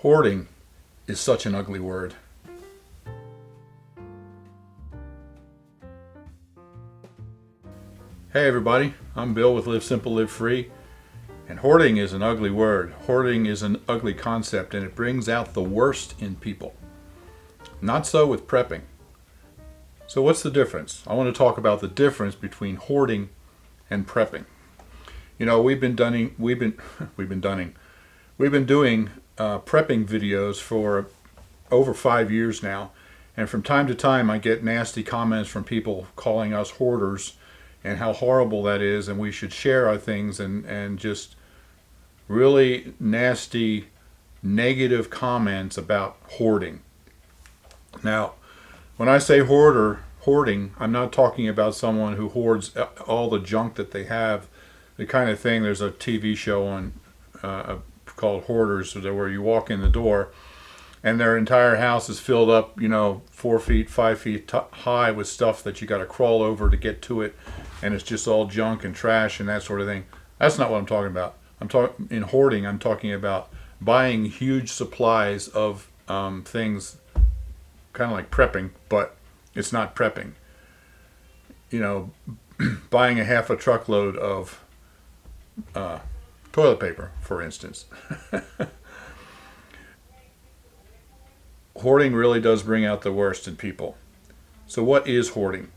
Hoarding is such an ugly word. Hey everybody, I'm Bill with Live Simple, Live Free. And hoarding is an ugly word. Hoarding is an ugly concept and it brings out the worst in people. Not so with prepping. So what's the difference? I want to talk about the difference between hoarding and prepping. You know, we've been doing prepping videos for over 5 years now. And from time to time I get nasty comments from people calling us hoarders and how horrible that is, and we should share our things, and just really nasty negative comments about hoarding. Now, when I say hoarding, I'm not talking about someone who hoards all the junk that they have, the kind of thing. There's a TV show on called Hoarders, where you walk in the door and their entire house is filled up, 4 feet, 5 feet high with stuff that you got to crawl over to get to it, and it's just all junk and trash and that sort of thing. That's not what I'm talking about. In hoarding, I'm talking about buying huge supplies of things, kind of like prepping, but it's not prepping. Buying a half a truckload of toilet paper, for instance. Hoarding really does bring out the worst in people. So what is hoarding?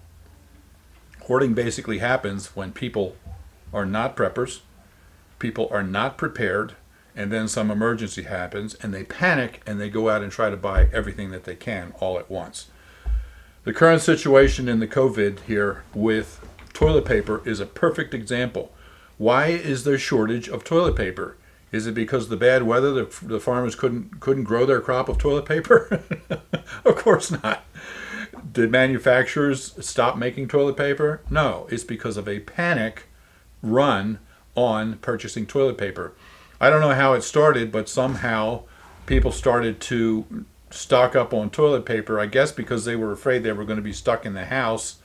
Hoarding basically happens when people are not preppers, people are not prepared, and then some emergency happens and they panic and they go out and try to buy everything that they can all at once. The current situation in the COVID here with toilet paper is a perfect example. Why is there shortage of toilet paper? Is it because of the bad weather, the farmers couldn't grow their crop of toilet paper? Of course not. Did manufacturers stop making toilet paper? No, it's because of a panic run on purchasing toilet paper. I don't know how it started, but somehow people started to stock up on toilet paper, I guess because they were afraid they were going to be stuck in the house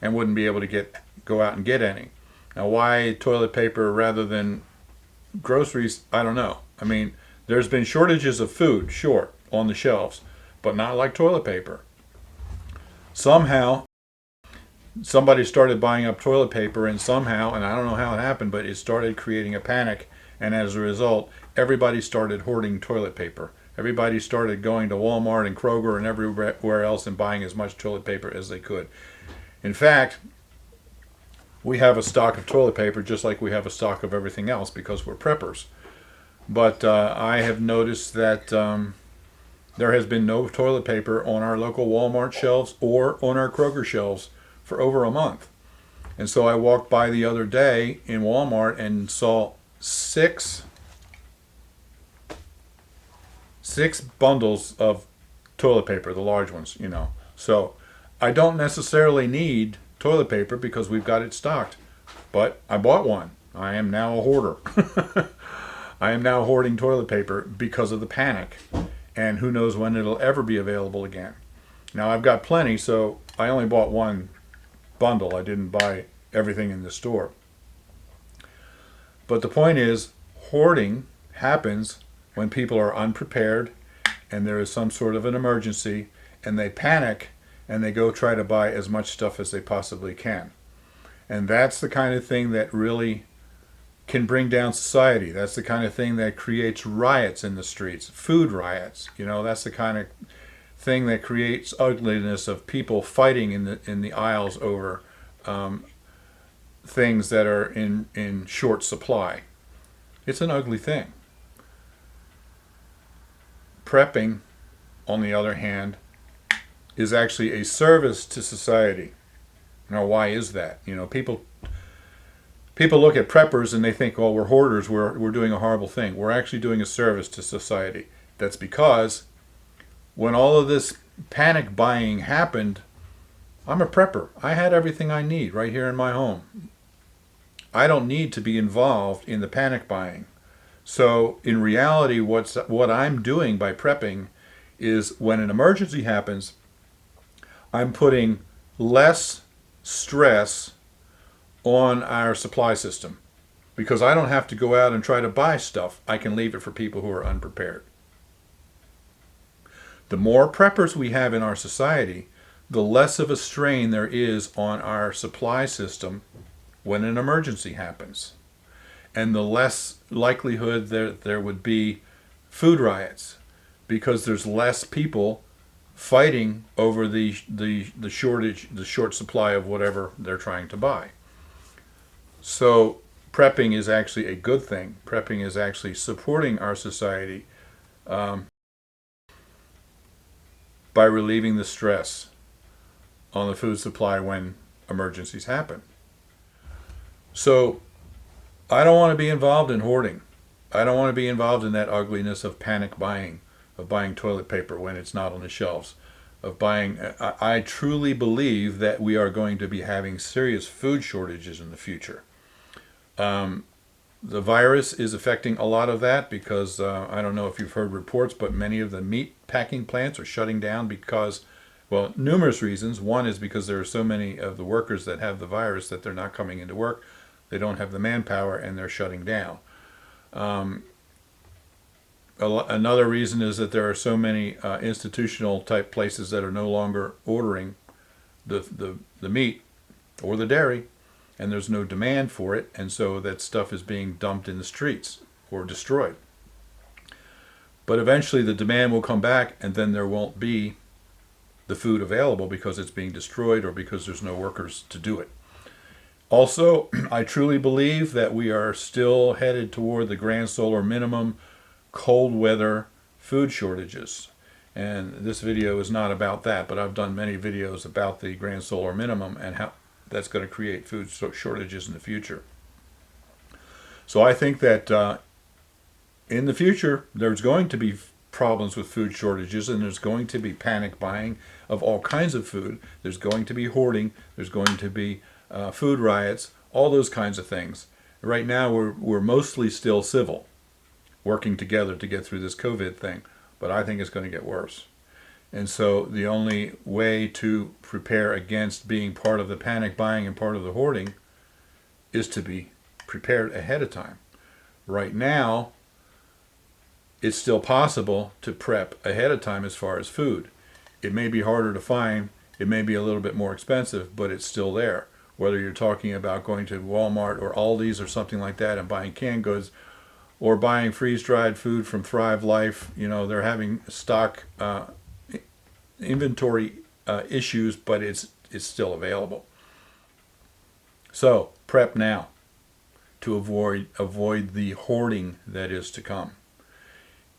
and wouldn't be able to go out and get any. Now, why toilet paper rather than groceries? I don't know. I mean, there's been shortages of food, sure, on the shelves, but not like toilet paper. Somehow, somebody started buying up toilet paper, and somehow, and I don't know how it happened, but it started creating a panic, and as a result, everybody started hoarding toilet paper. Everybody started going to Walmart and Kroger and everywhere else and buying as much toilet paper as they could. In fact, we have a stock of toilet paper just like we have a stock of everything else because we're preppers. But I have noticed that there has been no toilet paper on our local Walmart shelves or on our Kroger shelves for over a month. And so I walked by the other day in Walmart and saw six bundles of toilet paper, the large ones, So I don't necessarily need toilet paper because we've got it stocked, but I bought one. I am now a hoarder. I am now hoarding toilet paper because of the panic, and who knows when it'll ever be available again. Now I've got plenty, so I only bought one bundle. I didn't buy everything in the store. But the point is, hoarding happens when people are unprepared and there is some sort of an emergency and they panic and they go try to buy as much stuff as they possibly can. And that's the kind of thing that really can bring down society. That's the kind of thing that creates riots in the streets, food riots. That's the kind of thing that creates ugliness of people fighting in the aisles over things that are in short supply. It's an ugly thing. Prepping, on the other hand, is actually a service to society. Now, why is that? People look at preppers and they think, oh, we're hoarders, we're doing a horrible thing. We're actually doing a service to society. That's because when all of this panic buying happened, I'm a prepper. I had everything I need right here in my home. I don't need to be involved in the panic buying. So in reality, what I'm doing by prepping is when an emergency happens, I'm putting less stress on our supply system because I don't have to go out and try to buy stuff. I can leave it for people who are unprepared. The more preppers we have in our society, the less of a strain there is on our supply system when an emergency happens. And the less likelihood there would be food riots, because there's less people fighting over the shortage, the short supply of whatever they're trying to buy. So prepping is actually a good thing. Prepping is actually supporting our society by relieving the stress on the food supply when emergencies happen. So I don't want to be involved in hoarding. I don't want to be involved in that ugliness of panic buying, of buying toilet paper when it's not on the shelves, of buying. I truly believe that we are going to be having serious food shortages in the future. The virus is affecting a lot of that because I don't know if you've heard reports, but many of the meat packing plants are shutting down because, well, numerous reasons. One is because there are so many of the workers that have the virus that they're not coming into work. They don't have the manpower and they're shutting down. Another reason is that there are so many institutional type places that are no longer ordering the meat or the dairy, and there's no demand for it, and so that stuff is being dumped in the streets or destroyed. But eventually the demand will come back, and then there won't be the food available because it's being destroyed or because there's no workers to do it. Also, I truly believe that we are still headed toward the grand solar minimum cold weather food shortages. And this video is not about that, but I've done many videos about the grand solar minimum and how that's going to create food shortages in the future. So I think that in the future, there's going to be problems with food shortages, and there's going to be panic buying of all kinds of food. There's going to be hoarding. There's going to be food riots, all those kinds of things. Right now, we're mostly still civil, working together to get through this COVID thing, but I think it's going to get worse. And so the only way to prepare against being part of the panic buying and part of the hoarding is to be prepared ahead of time. Right now, it's still possible to prep ahead of time as far as food. It may be harder to find, it may be a little bit more expensive, but it's still there. Whether you're talking about going to Walmart or Aldi's or something like that and buying canned goods, or buying freeze-dried food from Thrive Life, they're having stock inventory issues, but it's still available. So prep now to avoid the hoarding that is to come.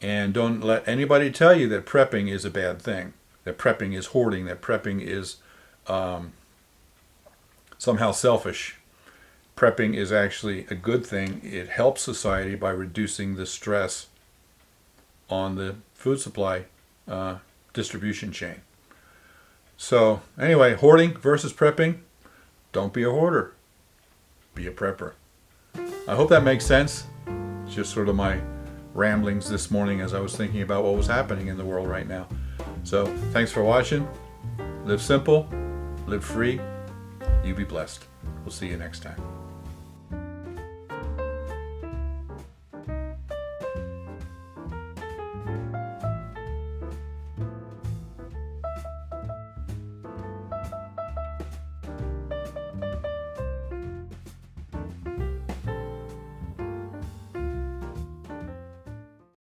And don't let anybody tell you that prepping is a bad thing, that prepping is hoarding, that prepping is somehow selfish. Prepping is actually a good thing. It helps society by reducing the stress on the food supply distribution chain. So anyway, hoarding versus prepping. Don't be a hoarder. Be a prepper. I hope that makes sense. It's just sort of my ramblings this morning as I was thinking about what was happening in the world right now. So thanks for watching. Live simple, live free. You be blessed. We'll see you next time.